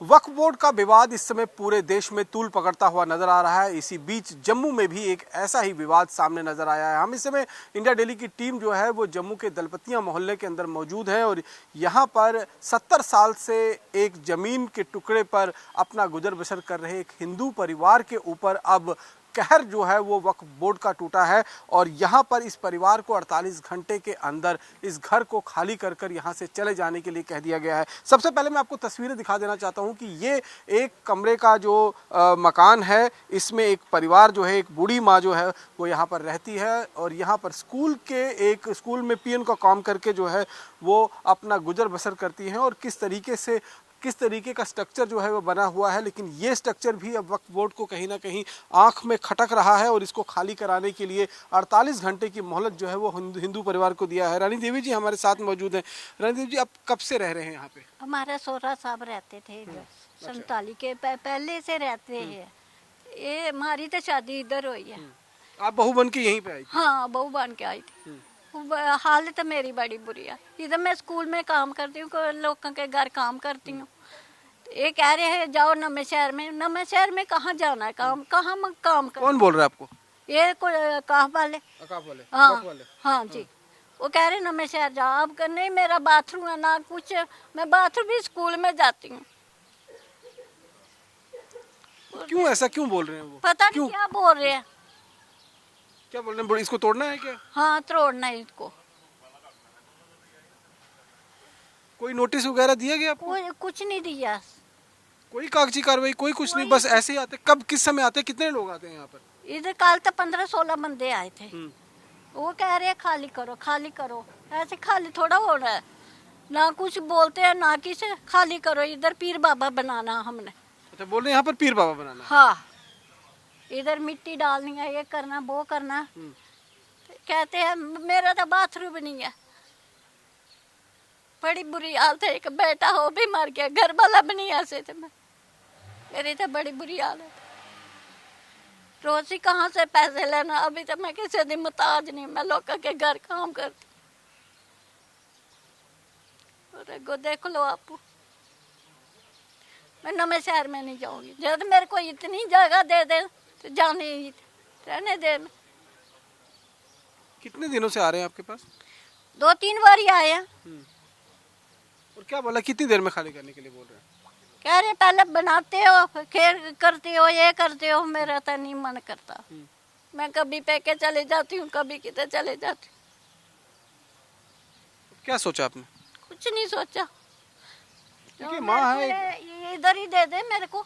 वक्फ board का विवाद इस समय पूरे देश में तूल पकड़ता हुआ नजर आ रहा है। इसी बीच जम्मू में भी एक ऐसा ही विवाद सामने नजर आया है। हम इस समय इंडिया डेली की टीम जो है वो जम्मू के दलपतिया मोहल्ले के अंदर मौजूद है और यहाँ पर 70 साल से एक जमीन के टुकड़े पर अपना गुजर बसर कर रहे एक हिंदू परिवार के ऊपर अब कहर जो है वो वक्फ बोर्ड का टूटा है और यहाँ पर इस परिवार को 48 घंटे के अंदर इस घर को खाली कर कर यहाँ से चले जाने के लिए कह दिया गया है। सबसे पहले मैं आपको तस्वीरें दिखा देना चाहता हूँ कि ये एक कमरे का जो मकान है, इसमें एक परिवार जो है, एक बूढ़ी माँ जो है वो यहाँ पर रहती है और यहाँ पर स्कूल में पीएन का काम करके जो है वो अपना गुजर बसर करती हैं और किस तरीके का स्ट्रक्चर जो है वो बना हुआ है। लेकिन ये स्ट्रक्चर भी अब वक्फ बोर्ड को कहीं ना कहीं आंख में खटक रहा है और इसको खाली कराने के लिए 48 घंटे की मोहलत जो है वो हिंदू परिवार को दिया है। रानी देवी जी हमारे साथ मौजूद हैं। रानी देवी जी, आप कब से रह रहे हैं यहाँ पे? हमारे सोहरा साहब रहते थे इधर, 47 के पहले से रहते हैं। ये हमारी तो शादी इधर हुई है। आप बहू बन के यहीं पे आई थी? हाँ, बहू बन के आई थी। हालत मेरी बड़ी बुरी है। इधर मैं स्कूल में काम करती हूँ, लोगों के घर काम करती हूँ। ये कह रहे हैं जाओ नवे शहर में कहाँ जाना है, कहाँ काम कर। कौन बोल रहा है आपको? ये काफ वाले। हाँ हाँ जी, वो कह रहे नवे शहर जाओ। अब नहीं, मेरा बाथरूम है ना कुछ, मैं बाथरूम भी स्कूल में जाती हूँ। क्यों ऐसा क्यों बोल रहे हैं वो? पता नहीं क्या बोल रहे हैं। क्या बोल रहे हैं? इसको तोड़ना है क्या? हाँ, तोड़ना है इसको। कोई नोटिस वगैरह दिया गया आपको? कुछ नहीं दिया। कोई कागजी कार्रवाई कुछ नहीं, बस ऐसे ही आते? कब किस समय आते? कितने लोग आते हैं यहाँ पर? इधर कल तो 15-16 बंदे आए थे। वो कह रहे हैं खाली करो। ऐसे खाली थोड़ा हो रहा है, ना कुछ बोलते हैं ना किसी। खाली करो, इधर पीर बाबा बनाना हमने। अच्छा, बोल रहे हैं यहाँ पर पीर बाबा बनाना? हाँ, इधर मिट्टी डालनी है, ये करना वो करना। कहते हैं मेरा तो बाथरूम भी नहीं है। बड़ी बुरी हालत है। एक बेटा हो भी मर गया, घर वाला भी नहीं ऐसे थे। मेरी तो बड़ी बुरी हालत। रोज ही कहाँ से पैसे लेना। अभी तो मैं किसी दिन मुताज नहीं, मैं लोगों के घर काम करती। और देख लो आप, मैं नवे शहर में नहीं जाऊंगी। जब मेरे को इतनी जगह दे दे तो जाने रहने दे। कितने दिनों से आ रहे हैं आपके पास? 2-3 बार ही आए हैं। और क्या बोला, कितनी देर में खाली करने के लिए बोल रहे हैं? कह रहे पहले बनाते हो, फिर करते हो, ये करते हो। मेरा तो नहीं मन करता। मैं कभी पैके चले जाती हूँ, कभी किधर चले जाती हूँ। क्या सोचा आपने? कुछ नहीं सोचा। क्योंकि माँ है। ये इधर ही दे दे मेरे को।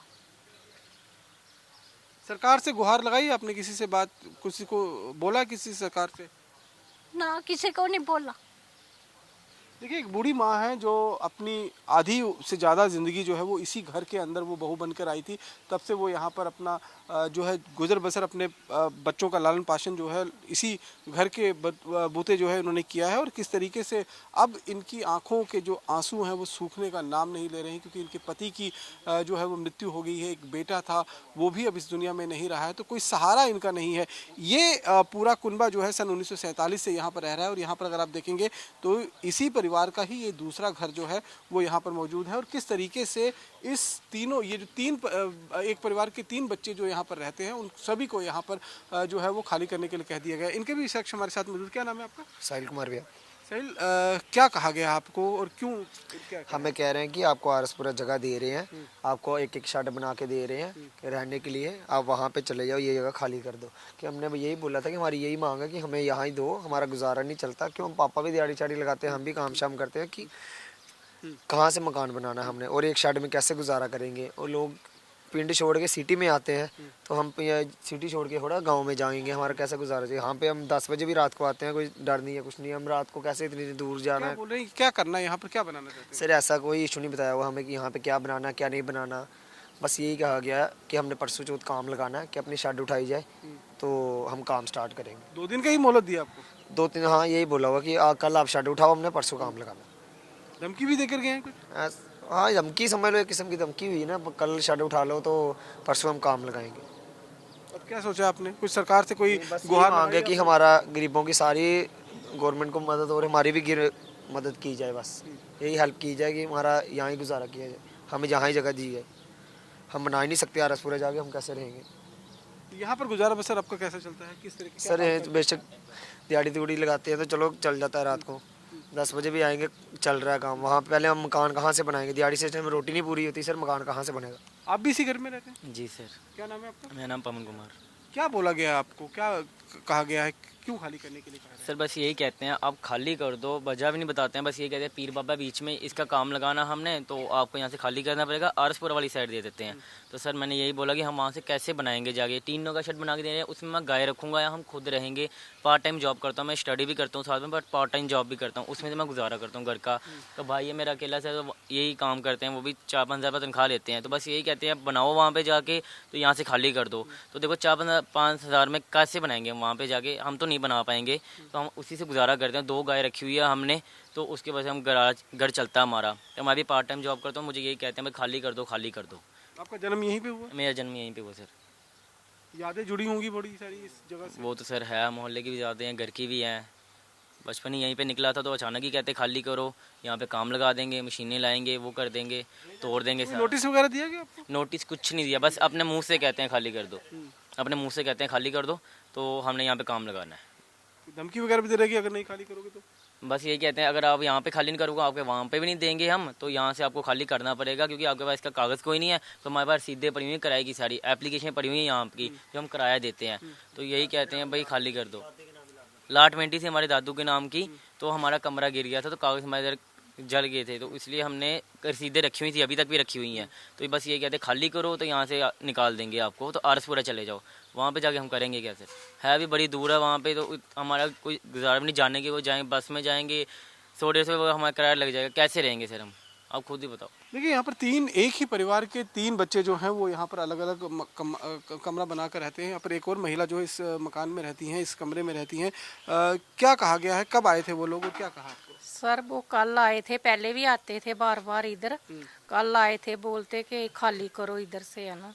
सरकार से गुहार लगाई आपने? किसी को बोला? किसी सरकार से? ना, किसी को नहीं बोला। देखिए, एक बूढ़ी माँ है जो अपनी आधी से ज़्यादा ज़िंदगी जो है वो इसी घर के अंदर वो बहू बनकर आई थी। तब से वो यहाँ पर अपना जो है गुजर बसर, अपने बच्चों का लालन पालन जो है इसी घर के बूते जो है उन्होंने किया है। और किस तरीके से अब इनकी आंखों के जो आंसू हैं वो सूखने का नाम नहीं ले रहे हैं, क्योंकि इनके पति की जो है वो मृत्यु हो गई है। एक बेटा था, वो भी अब इस दुनिया में नहीं रहा है, तो कोई सहारा इनका नहीं है। ये पूरा कुनबा जो है सन 1947 से यहाँ पर रह रहा है और यहाँ पर अगर आप देखेंगे तो इसी परिवार का ही ये दूसरा घर जो है वो यहाँ पर मौजूद है। और किस तरीके से इस तीनों, ये जो एक परिवार के 3 बच्चे जो यहाँ पर रहते हैं, उन सभी को यहाँ पर जो है वो खाली करने के लिए कह दिया गया। इनके भी शख्स हमारे साथ मौजूद। क्या नाम है आपका? साहिल कुमार भैया। साहिल, क्या कहा गया आपको और क्यों? हमें कह रहे हैं कि आपको आरसपुरा जगह दे रहे हैं, आपको एक शेड बना के दे रहे हैं रहने के लिए, आप वहाँ पे चले जाओ, ये जगह खाली कर दो। कि हमने यही बोला था कि हमारी यही मांग है कि हमें यहाँ ही दो, हमारा गुजारा नहीं चलता। क्यों, हम पापा भी दिहाड़ी चाड़ी लगाते हैं, हम भी काम शाम करते हैं, कि कहाँ से मकान बनाना है हमने और एक शेड में कैसे गुजारा करेंगे। और लोग पिंड छोड़ के सिटी में आते हैं, तो हम सिटी छोड़ के थोड़ा गांव में जाएंगे, हमारा कैसे गुजारा चाहिए। यहाँ पे हम 10 बजे भी रात को आते हैं, कोई डर नहीं है, कुछ नहीं है। हम रात को कैसे इतनी दूर जाना है? बोल रहे हैं क्या करना है यहाँ पर, क्या बनाना चाहते हैं? सर, ऐसा कोई इशू नहीं बताया हुआ हमें कि यहाँ पे क्या बनाना क्या नहीं बनाना। बस यही कहा गया कि हमने परसों चौथ काम लगाना है, कि अपनी शेड उठाई जाए तो हम काम स्टार्ट करेंगे। 2 दिन का ही मोहलत दिया आपको? 2-3, हाँ, यही बोला हुआ कि कल आप शेड उठाओ, हमने परसों काम लगाना। धमकी भी देकर गए हैं कुछ? हाँ, धमकी समझ लो, एक किस्म की धमकी हुई ना, कल शेड उठा लो तो परसों हम काम लगाएंगे। अब क्या सोचा आपने? कुछ सरकार से कोई गुहार मांगे कि हमारा गरीबों की सारी गवर्नमेंट को मदद और हमारी भी मदद की जाए। बस यही हेल्प की जाए कि हमारा यहाँ ही गुजारा किया जाए। हमें यहाँ ही जगह दी है, हम बना ही नहीं सकते आरसपुरा जाके, हम कैसे रहेंगे। यहाँ पर गुजारा बसर आपका कैसा चलता है, किस तरीके सर ये बेशक दिहाड़ी दिहड़ी लगाते हैं तो चलो चल जाता है, रात को 10 बजे भी आएंगे, चल रहा है काम। वहाँ पे पहले हम मकान कहाँ से बनाएंगे, दिहाड़ी से टाइम रोटी नहीं पूरी होती सर, मकान कहाँ से बनेगा। आप भी इसी घर में रहते हैं? जी सर। क्या नाम है आपका? मेरा नाम पवन कुमार। क्या बोला गया है आपको, क्या कहा गया है, क्यों खाली करने के लिए कहा गया सर बस यही कहते हैं आप खाली कर दो, वजह भी नहीं बताते हैं, बस ये कहते हैं पीर बाबा बीच में इसका काम लगाना हमने, तो आपको यहाँ से खाली करना पड़ेगा, आरसपुरा वाली साइड दे देते हैं। तो सर मैंने यही बोला कि हम वहाँ से कैसे बनाएंगे जाके, टीनों का शेड बना के दे रहे हैं, उसमें मैं गाय रखूँगा या हम खुद रहेंगे। पार्ट टाइम जॉब करता हूँ, मैं स्टडी भी करता हूँ साथ में, बट पार्ट टाइम जॉब भी करता हूँ, उसमें से मैं गुजारा करता हूँ घर का। तो भाई ये मेरा अकेला से तो यही काम करते हैं, वो भी 4-5 हज़ार तनख्वाह लेते हैं। तो बस यही कहते हैं बनाओ वहाँ पे जाके, तो यहाँ से खाली कर दो। तो देखो 4-5 हज़ार में कैसे बनाएंगे हम वहाँ पे जाके, हम तो नहीं बना पाएंगे, तो हम उसी से गुजारा करते हैं। 2 गाय रखी हुई है हमने, तो उसके वजह से हम घर चलता है हमारा। तो मैं भी पार्ट टाइम जॉब करता हूँ, मुझे यही कहते हैं भाई खाली कर दो, खाली कर दो। आपका जन्म यहीं पे हुआ? मेरा जन्म यहीं पे हुआ सर। यादें जुड़ी होंगी बड़ी सारी इस जगह से? वो तो सर है, मोहल्ले की भी यादें हैं, घर की भी हैं। बचपन ही यहीं पे निकला था, तो अचानक ही कहते खाली करो, यहाँ पे काम लगा देंगे, मशीनें लाएंगे, वो कर देंगे, तोड़ देंगे सर। नोटिस वगैरह दिया गया आपको? नोटिस कुछ नहीं दिया, बस अपने मुंह से कहते हैं खाली कर दो, अपने मुंह से कहते हैं खाली कर दो, तो हमने यहाँ पे काम लगाना है। धमकी वगैरह भी दे रहेगी अगर नहीं खाली करोगे तो? बस यही कहते हैं अगर आप यहाँ पे खाली नहीं करोगे, आपके वहाँ पे भी नहीं देंगे हम, तो यहाँ से आपको खाली करना पड़ेगा, क्योंकि आपके पास इसका कागज़ कोई नहीं है। तो हमारे पास सीधे पड़ी हुई है किराए की, सारी एप्लीकेशन पड़ी हुई है यहाँ की, जो हम किराया देते हैं। तो यही कहते हैं भाई खाली कर दो। लाट 20 से हमारे दादू के नाम की, तो हमारा कमरा गिर गया था, तो कागज़ हमारे इधर जल गए थे, तो इसलिए हमने रसीदें रखी हुई थी, अभी तक भी रखी हुई हैं। तो बस ये कहते हैं खाली करो, तो यहाँ से निकाल देंगे आपको, तो आरसपुरा चले जाओ। वहाँ पे जाके हम करेंगे क्या सर, है भी बड़ी दूर है वहाँ पे, तो हमारा कोई गुजारा भी नहीं जाने के, वो जाएंगे बस में जाएंगे, 100-150 रुपये हमारा किराया लग जाएगा, कैसे रहेंगे सर हम, आप खुद ही बताओ। देखिए यहाँ पर एक ही परिवार के 3 बच्चे जो हैं वो यहाँ पर अलग अलग कमरा बनाकर रहते हैं। यहाँ पर एक और महिला जो इस मकान में रहती हैं, इस कमरे में रहती हैं। क्या कहा गया है, कब आए थे वो लोग और क्या कहा आपको? सर वो कल आए थे, पहले भी आते थे बार बार इधर। कल आए थे, बोलते कि खाली करो इधर से, है ना।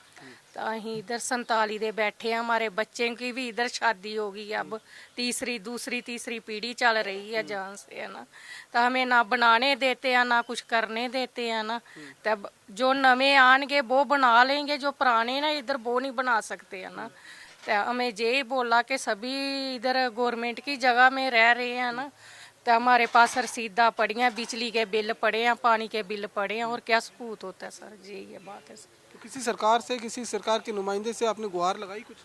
तो अहीं इधर 47 दे बैठे हैं, हमारे बच्चे की भी इधर शादी होगी, अब दूसरी पीढ़ी चल रही है जहाँ से, है ना। तो हमें ना बनाने देते हैं ना कुछ करने देते हैं ना। तब जो नवे आएंगे वो बना लेंगे, जो पुराने ना इधर वो नहीं बना सकते, है ना। तो हमें यही बोला कि सभी इधर गवर्नमेंट की जगह में रह रहे हैं ना, तो हमारे पास रसीदा पड़ी हैं, बिजली के बिल पड़े हैं, पानी के बिल पड़े हैं, और क्या सबूत होता है सर जी, ये बात है सर। तो किसी सरकार के नुमाइंदे से आपने गुहार लगाई, कुछ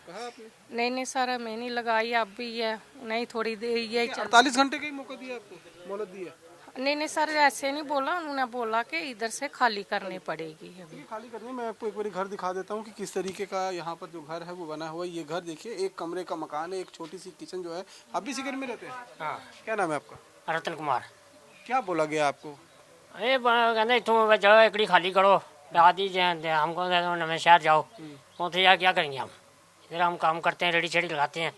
कहा आपने? नहीं सर, मैं नहीं लगाई, अब भी है नहीं, थोड़ी देर यही चल। 48 घंटे का ही मौका दिया आपको, मोहलत दी है? नहीं सर, ऐसे नहीं बोला, उन्होंने बोला कि इधर से खाली करनी पड़ेगी अभी। खाली करने मैं आपको एक बार घर दिखा देता हूँ कि किस तरीके का यहाँ पर जो घर है वो बना हुआ है। ये घर देखिए, 1 कमरे का मकान है, एक छोटी सी किचन जो है। आप भी इसी घर में रहते हैं? हाँ। क्या नाम है आपका? रतन कुमार। क्या बोला गया आपको? ये कहते इतों जगह एकड़ी खाली करो, आदि हमको नवे शहर जाओ, उसे यार क्या करेंगे हम, इधर हम काम करते हैं, रेडी शेडी लगाते हैं,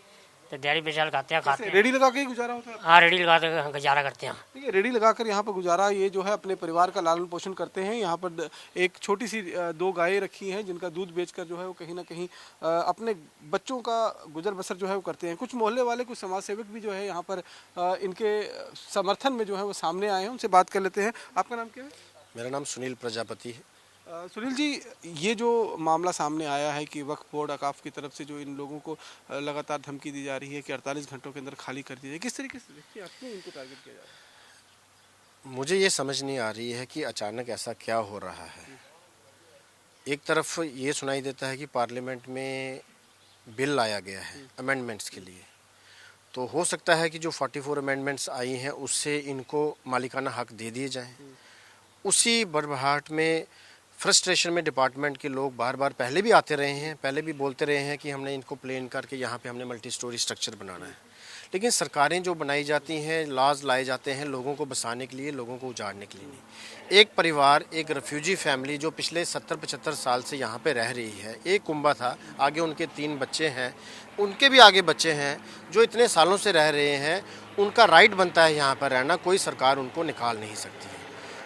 तो दिहाड़ी बेचा लगाते हैं, खाते हैं। रेडी लगा के ही गुजारा होता है? हाँ, रेडी लगा के गुजारा करते हैं हम। ठीक है, रेडी लगाकर यहाँ पर गुजारा, ये जो है अपने परिवार का लालन पोषण करते हैं। यहाँ पर एक छोटी सी 2 गायें रखी हैं, जिनका दूध बेचकर जो है वो कहीं ना कहीं अपने बच्चों का गुजर बसर जो है वो करते हैं। कुछ मोहल्ले वाले, कुछ समाज सेवक भी जो है यहाँ पर इनके समर्थन में जो है वो सामने आए हैं, उनसे बात कर लेते हैं। आपका नाम क्या है? मेरा नाम सुनील प्रजापति है। सुनील जी, ये जो मामला सामने आया है कि वक्फ बोर्ड अकाफ की तरफ से जो इन लोगों को लगातार धमकी दी जा रही है कि 48 घंटों के अंदर खाली कर दीजिए, किस तरीके से देखिए आपको इनको टारगेट किया जा रहा है? मुझे ये समझ नहीं आ रही है कि अचानक ऐसा क्या हो रहा है। एक तरफ ये सुनाई देता है कि पार्लियामेंट में बिल लाया गया है अमेंडमेंट्स के लिए, तो हो सकता है कि जो 44 अमेंडमेंट्स आई हैं उससे इनको मालिकाना हक दे दिए जाएं। उसी बड़बड़ाहट में, फ्रस्ट्रेशन में डिपार्टमेंट के लोग बार बार पहले भी आते रहे हैं, पहले भी बोलते रहे हैं कि हमने इनको प्लान करके यहाँ पे हमने मल्टी स्टोरी स्ट्रक्चर बनाना है। लेकिन सरकारें जो बनाई जाती हैं, लॉज लाए जाते हैं लोगों को बसाने के लिए, लोगों को उजाड़ने के लिए नहीं। एक परिवार, एक रेफ्यूजी फैमिली जो पिछले 70-75 साल से यहाँ पे रह रही है, एक कुंबा था, आगे उनके 3 बच्चे हैं, उनके भी आगे बच्चे हैं जो इतने सालों से रह रहे हैं, उनका राइट बनता है यहाँ पर रहना, कोई सरकार उनको निकाल नहीं सकती है।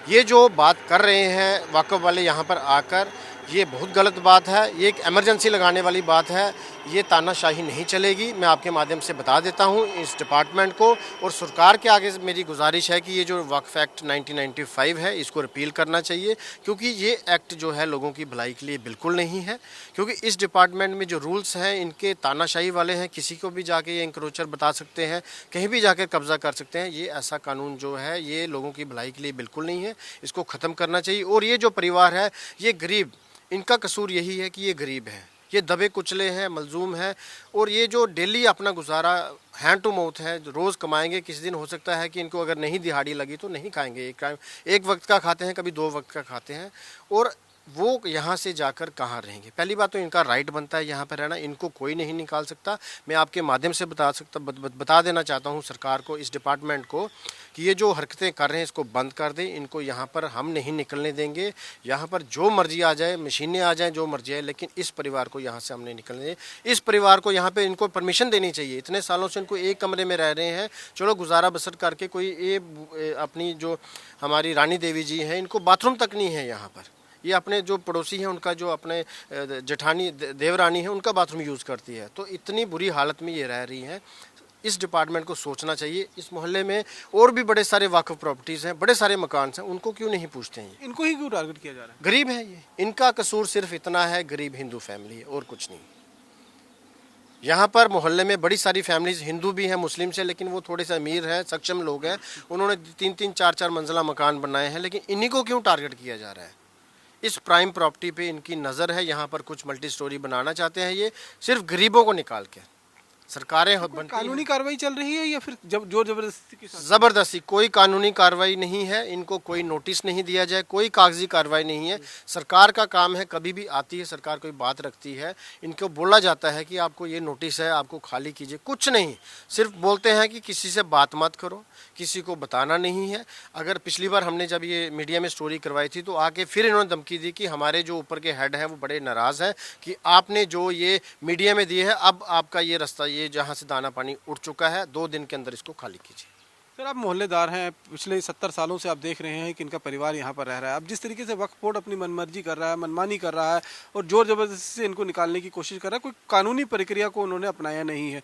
ये जो बात कर रहे हैं वाकफ वाले यहाँ पर आकर, ये बहुत गलत बात है, ये एक इमरजेंसी लगाने वाली बात है, ये तानाशाही नहीं चलेगी। मैं आपके माध्यम से बता देता हूँ इस डिपार्टमेंट को और सरकार के आगे मेरी गुजारिश है कि ये जो वक्फ एक्ट 1995 है इसको रिपील करना चाहिए, क्योंकि ये एक्ट जो है लोगों की भलाई के लिए बिल्कुल नहीं है। क्योंकि इस डिपार्टमेंट में जो रूल्स हैं इनके तानाशाही वाले हैं, किसी को भी जाके ये इंक्रोचर बता सकते हैं, कहीं भी जाकर कब्जा कर सकते हैं। ये ऐसा कानून जो है ये लोगों की भलाई के लिए बिल्कुल नहीं है, इसको ख़त्म करना चाहिए। और ये जो परिवार है ये गरीब, इनका कसूर यही है कि ये गरीब है, ये दबे कुचले हैं, मलजूम है और ये जो डेली अपना गुजारा हैंड टू माउथ है, रोज़ कमाएंगे। किसी दिन हो सकता है कि इनको अगर नहीं दिहाड़ी लगी तो नहीं खाएंगे, एक वक्त का खाते हैं, कभी 2 वक्त का खाते हैं और वो यहाँ से जाकर कहाँ रहेंगे। पहली बात तो इनका राइट बनता है यहाँ पर रहना, इनको कोई नहीं निकाल सकता। मैं आपके माध्यम से बता देना चाहता हूँ सरकार को, इस डिपार्टमेंट को कि ये जो हरकतें कर रहे हैं इसको बंद कर दें। इनको यहाँ पर हम नहीं निकलने देंगे, यहाँ पर जो मर्जी आ जाए, मशीनें आ जाएं, जो मर्जी आए, लेकिन इस परिवार को यहाँ से हम नहीं निकलने देंगे। इस परिवार को यहाँ पे इनको परमिशन देनी चाहिए। इतने सालों से इनको एक कमरे में रह रहे हैं, चलो गुजारा बसर करके कोई ये अपनी जो हमारी रानी देवी जी हैं इनको बाथरूम तक नहीं है यहाँ पर। ये अपने जो पड़ोसी हैं उनका जो अपने जेठानी देवरानी है उनका बाथरूम यूज़ करती है। तो इतनी बुरी हालत में ये रह रही हैं। इस डिपार्टमेंट को सोचना चाहिए। इस मोहल्ले में और भी बड़े सारे वाक़ प्रॉपर्टीज़ हैं, बड़े सारे मकान हैं, उनको क्यों नहीं पूछते हैं? इनको ही क्यों टारगेट किया जा रहा है? गरीब है ये, इनका कसूर सिर्फ इतना है, गरीब हिंदू फैमिली है और कुछ नहीं। यहाँ पर मोहल्ले में बड़ी सारी फैमिलीज हिंदू भी हैं, मुस्लिम से, लेकिन वो थोड़े से अमीर हैं, सक्षम लोग हैं। उन्होंने 3-3 4-4 मंजिला मकान बनाए हैं, लेकिन इन्हीं को क्यों टारगेट किया जा रहा है? इस प्राइम प्रॉपर्टी पे इनकी नज़र है। यहाँ पर कुछ मल्टी स्टोरी बनाना चाहते हैं ये, सिर्फ गरीबों को निकाल के। सरकारें कानूनी कार्रवाई चल रही है या फिर जब जोर जबरदस्ती के साथ? ज़बरदस्ती कोई कानूनी कार्रवाई नहीं है, इनको कोई नोटिस नहीं दिया जाए, कोई कागजी कार्रवाई नहीं है। सरकार का काम है, कभी भी आती है सरकार कोई बात रखती है, इनको बोला जाता है कि आपको ये नोटिस है, आपको खाली कीजिए। कुछ नहीं, सिर्फ बोलते हैं कि किसी से बात मत करो, किसी को बताना नहीं है। अगर पिछली बार हमने जब ये मीडिया में स्टोरी करवाई थी तो आके फिर इन्होंने धमकी दी कि हमारे जो ऊपर के हेड हैं वो बड़े नाराज़ हैं कि आपने जो ये मीडिया में दिए है, अब आपका ये रास्ता, ये जहाँ से दाना पानी उठ चुका है, 2 दिन के अंदर इसको खाली कीजिए। सर, आप मोहल्लेदार हैं, पिछले 70 सालों से आप देख रहे हैं कि इनका परिवार यहाँ पर रह रहा है। अब जिस तरीके से वक्फ बोर्ड अपनी मनमर्जी कर रहा है, मनमानी कर रहा है और जोर जबरदस्ती से इनको निकालने की कोशिश कर रहा है, कोई कानूनी प्रक्रिया को उन्होंने अपनाया नहीं है,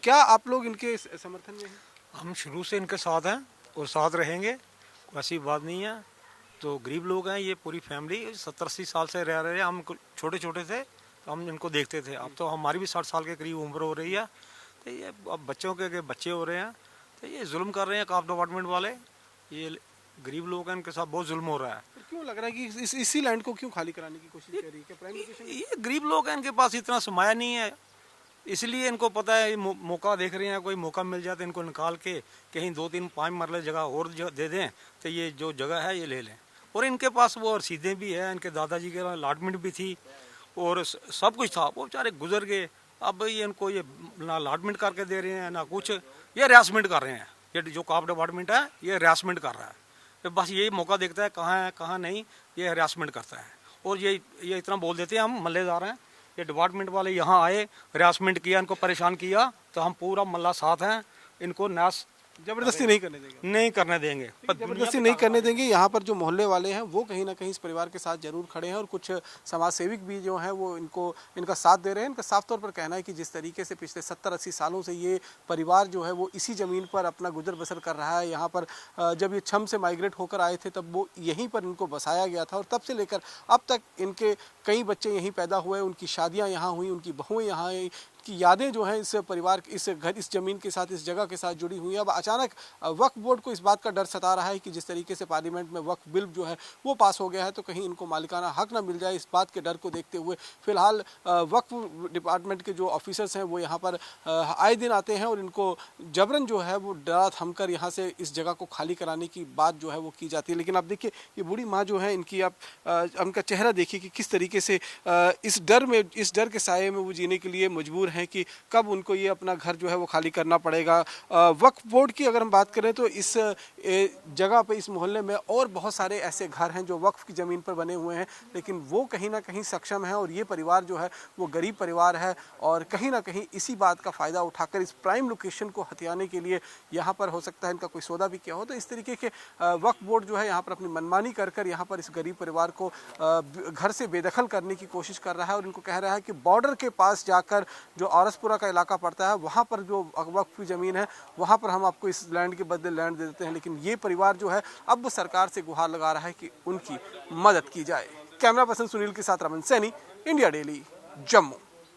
क्या आप लोग इनके समर्थन में हैं? हम शुरू से इनके साथ हैं और साथ रहेंगे, ऐसी बात नहीं है। तो गरीब लोग हैं, ये पूरी फैमिली 70-80 साल से रह रहे हैं। हम छोटे छोटे थे तो हम इनको देखते थे, अब तो हमारी भी 60 साल के करीब उम्र हो रही है। तो ये अब बच्चों के बच्चे हो रहे हैं, तो ये जुल्म कर रहे हैं काफ डिपार्टमेंट वाले। ये गरीब लोग हैं, इनके साथ बहुत जुल्म हो रहा है। क्यों लग रहा है कि इसी लैंड को क्यों खाली कराने की कोशिश कर रही है? क्या प्राइम लोकेशन? ये गरीब लोग हैं, इनके पास इतना समाया नहीं है, इसलिए इनको पता है मौका देख रहे हैं, कोई मौका मिल जाए तो इनको निकाल के कहीं 2-3-5 मरले जगह और दे दें तो ये जो जगह है ये ले लें। और इनके पास वो रसीदें भी है, इनके दादाजी के अलाटमेंट भी थी और सब कुछ था, वो बेचारे गुजर गए। अब ये इनको ये ना अलाटमेंट करके दे रहे हैं ना कुछ, ये हरासमेंट कर रहे हैं। ये जो काफ डिपार्टमेंट है ये हरासमेंट कर रहा है, तो बस यही मौका देखता है कहाँ है कहाँ नहीं, ये हरासमेंट करता है। और ये इतना बोल देते हैं हम मल्लेदार हैं, ये डिपार्टमेंट वाले यहाँ आए, हरासमेंट किया, इनको परेशान किया, तो हम पूरा मल्ला साथ हैं, इनको नाश जबरदस्ती नहीं करने देंगे? नहीं करने देंगे, जबरदस्ती नहीं करने देंगे। यहाँ पर जो मोहल्ले वाले हैं वो कहीं ना कहीं इस परिवार के साथ जरूर खड़े हैं और कुछ समाज सेविक भी जो हैं वो इनका साथ दे रहे हैं। इनका साफ तौर पर कहना है कि जिस तरीके से पिछले 70-80 सालों से ये परिवार जो है वो इसी ज़मीन पर अपना गुजर बसर कर रहा है। यहाँ पर जब ये छम से माइग्रेट होकर आए थे तब वो यहीं पर इनको बसाया गया था और तब से लेकर अब तक इनके कई बच्चे यहीं पैदा हुए, उनकी शादियाँ यहाँ हुई, उनकी बहुएँ यहाँ आई, की यादें जो हैं इस परिवार, इस घर, इस ज़मीन के साथ, इस जगह के साथ जुड़ी हुई है। अब अचानक वक्फ बोर्ड को इस बात का डर सता रहा है कि जिस तरीके से पार्लियामेंट में वक्फ बिल जो है वो पास हो गया है तो कहीं इनको मालिकाना हक ना मिल जाए, इस बात के डर को देखते हुए फिलहाल वक्फ डिपार्टमेंट के जो ऑफिसर्स हैं वो यहाँ पर आए दिन आते हैं और इनको जबरन जो है वो डरा थमकर यहाँ से इस जगह को खाली कराने की बात जो है वो की जाती है। लेकिन आप देखिए ये बूढ़ी माँ जो है इनकी, आप उनका चेहरा देखिए कि किस तरीके से इस डर के साये में वो जीने के लिए मजबूर हैं। हैं कि कब उनको ये अपना घर जो है वो खाली करना पड़ेगा। वक्फ बोर्ड की अगर हम बात करें तो इस जगह पे, इस मोहल्ले में और बहुत सारे ऐसे घर हैं जो वक्फ की ज़मीन पर बने हुए हैं, लेकिन वो कहीं ना कहीं सक्षम है और ये परिवार जो है वो गरीब परिवार है और कहीं ना कहीं इसी बात का फ़ायदा उठाकर इस प्राइम लोकेशन को हथियाने के लिए यहाँ पर हो सकता है इनका कोई सौदा भी किया हो। तो इस तरीके के वक्फ बोर्ड जो है यहाँ पर अपनी मनमानी कर कर यहाँ पर इस गरीब परिवार को घर से बेदखल करने की कोशिश कर रहा है और इनको कह रहा है कि बॉर्डर के पास जाकर जो आरसपुरा का इलाका पड़ता है वहाँ पर जो वक्फ की ज़मीन है वहाँ पर हम आपको इस लैंड के बदले लैंड दे देते हैं। लेकिन ये परिवार जो है अब सरकार से गुहार लगा रहा है कि उनकी मदद की जाए। कैमरा पर्सन सुनील के साथ रमन सैनी, इंडिया डेली, जम्मू।